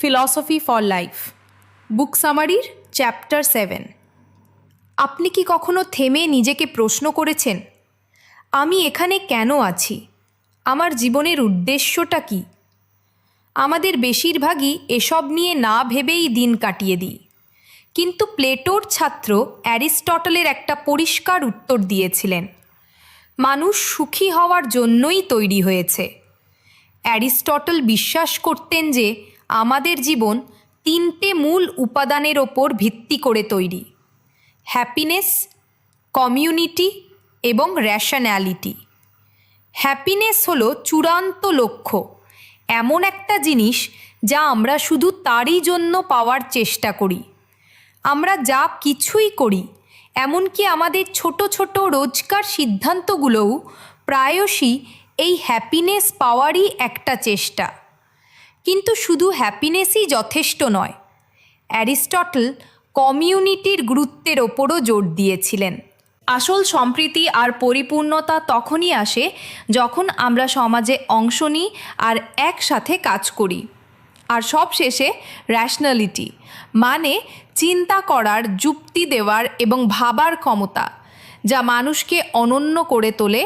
Philosophy for life book সামারির chapter 7। আপনি কি কখনো থেমে নিজেকে প্রশ্ন করেছেন, আমি এখানে কেন আছি? আমার জীবনের উদ্দেশ্যটা কি? আমাদের বেশিরভাগই এসব নিয়ে না ভেবেই দিন কাটিয়ে দিই। কিন্তু প্লেটোর ছাত্র অ্যারিস্টটলের একটা পরিষ্কার উত্তর দিয়েছিলেন, মানুষ সুখী হওয়ার জন্যই তৈরি হয়েছে। অ্যারিস্টটল বিশ্বাস করতেন যে আমাদের জীবন 3টে মূল উপাদানের ওপর ভিত্তি করে তৈরি: হ্যাপিনেস, কমিউনিটি এবং র্যাশনালিটি। হ্যাপিনেস হলো চূড়ান্ত লক্ষ্য, এমন একটা জিনিস যা আমরা শুধু তারই জন্য পাওয়ার চেষ্টা করি। আমরা যা কিছুই করি, এমনকি আমাদের ছোট ছোট রোজকার সিদ্ধান্তগুলোও প্রায়শই এই হ্যাপিনেস পাওয়ারই একটা চেষ্টা। কিন্তু শুধু হ্যাপিনেসই যথেষ্ট নয়। অ্যারিস্টটল কমিউনিটির গুরুত্বের ওপরও জোর দিয়েছিলেন। আসল সম্প্রীতি আর পরিপূর্ণতা তখনই আসে যখন আমরা সমাজে অংশ নিই আর একসাথে কাজ করি। আর সবশেষে র্যাশনালিটি, মানে চিন্তা করার, যুক্তি দেওয়ার এবং ভাবার ক্ষমতা, যা মানুষকে অনন্য করে তোলে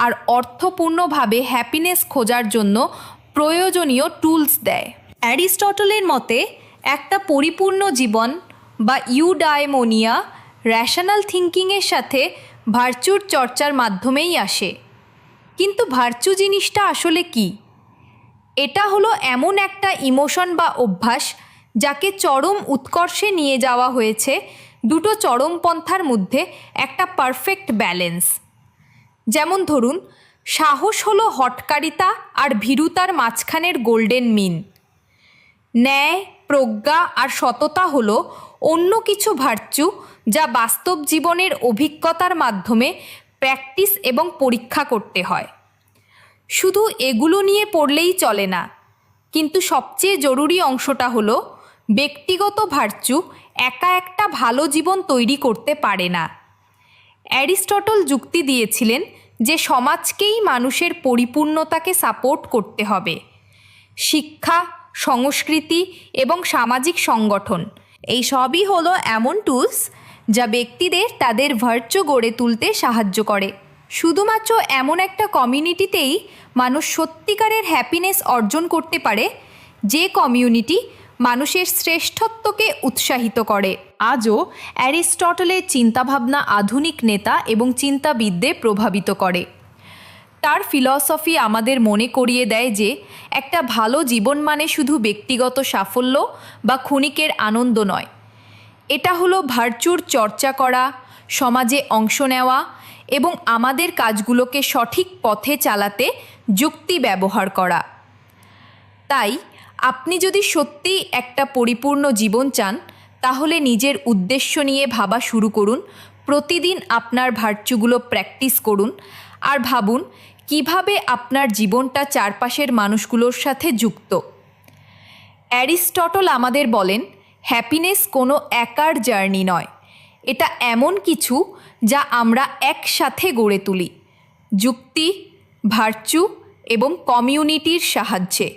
আর অর্থপূর্ণভাবে হ্যাপিনেস খোঁজার জন্য প্রয়োজনীয় টুলস দেয়। অ্যারিস্টটলের মতে একটা পরিপূর্ণ জীবন বা ইউডাইমোনিয়া র্যাশনাল থিঙ্কিংয়ের সাথে ভার্চুর চর্চার মাধ্যমেই আসে। কিন্তু ভার্চু জিনিসটা আসলে কি? এটা হলো এমন একটা ইমোশন বা অভ্যাস যাকে চরম উৎকর্ষে নিয়ে যাওয়া হয়েছে দুটো চরমপন্থার মধ্যে একটা পারফেক্ট ব্যালেন্স। যেমন ধরুন, সাহস হলো হঠকারিতা আর ভীরুতার মাঝখানের গোল্ডেন মিন। ন্যায়, প্রজ্ঞা আর সততা হলো অন্য কিছু ভার্চু যা বাস্তব জীবনের অভিজ্ঞতার মাধ্যমে প্র্যাকটিস এবং পরীক্ষা করতে হয়। শুধু এগুলো নিয়ে পড়লেই চলে না। কিন্তু সবচেয়ে জরুরি অংশটা হলো, ব্যক্তিগত ভার্চু একা একটা ভালো জীবন তৈরি করতে পারে না। অ্যারিস্টটল যুক্তি দিয়েছিলেন যে সমাজকেই মানুষের পরিপূর্ণতাকে সাপোর্ট করতে হবে। শিক্ষা, সংস্কৃতি এবং সামাজিক সংগঠন, এই সবই হলো এমন টুলস যা ব্যক্তিদের তাদের ভার্চু গড়ে তুলতে সাহায্য করে। শুধুমাত্র এমন একটা কমিউনিটিতেই মানুষ সত্যিকারের হ্যাপিনেস অর্জন করতে পারে, যে কমিউনিটি মানুষের শ্রেষ্ঠত্বকে উৎসাহিত করে। আজও অ্যারিস্টটলের চিন্তাভাবনা আধুনিক নেতা এবং চিন্তাবিদদের প্রভাবিত করে। তার ফিলসফি আমাদের মনে করিয়ে দেয় যে একটা ভালো জীবন মানে শুধু ব্যক্তিগত সাফল্য বা ক্ষণিকের আনন্দ নয়। এটা হলো ভার্চুর চর্চা করা, সমাজে অংশ নেওয়া এবং আমাদের কাজগুলোকে সঠিক পথে চালাতে যুক্তি ব্যবহার করা। তাই আপনি যদি সত্যিই একটা পরিপূর্ণ জীবন চান, তাহলে নিজের উদ্দেশ্য নিয়ে ভাবা শুরু করুন। প্রতিদিন আপনার ভার্চুগুলো প্র্যাকটিস করুন আর ভাবুন কিভাবে আপনার জীবনটা চারপাশের মানুষগুলোর সাথে যুক্ত। অ্যারিস্টটল আমাদের বলেন, হ্যাপিনেস কোনো একার জার্নি নয়, এটা এমন কিছু যা আমরা একসাথে গড়ে তুলি, যুক্তি, ভার্চু এবং কমিউনিটির সাহায্যে।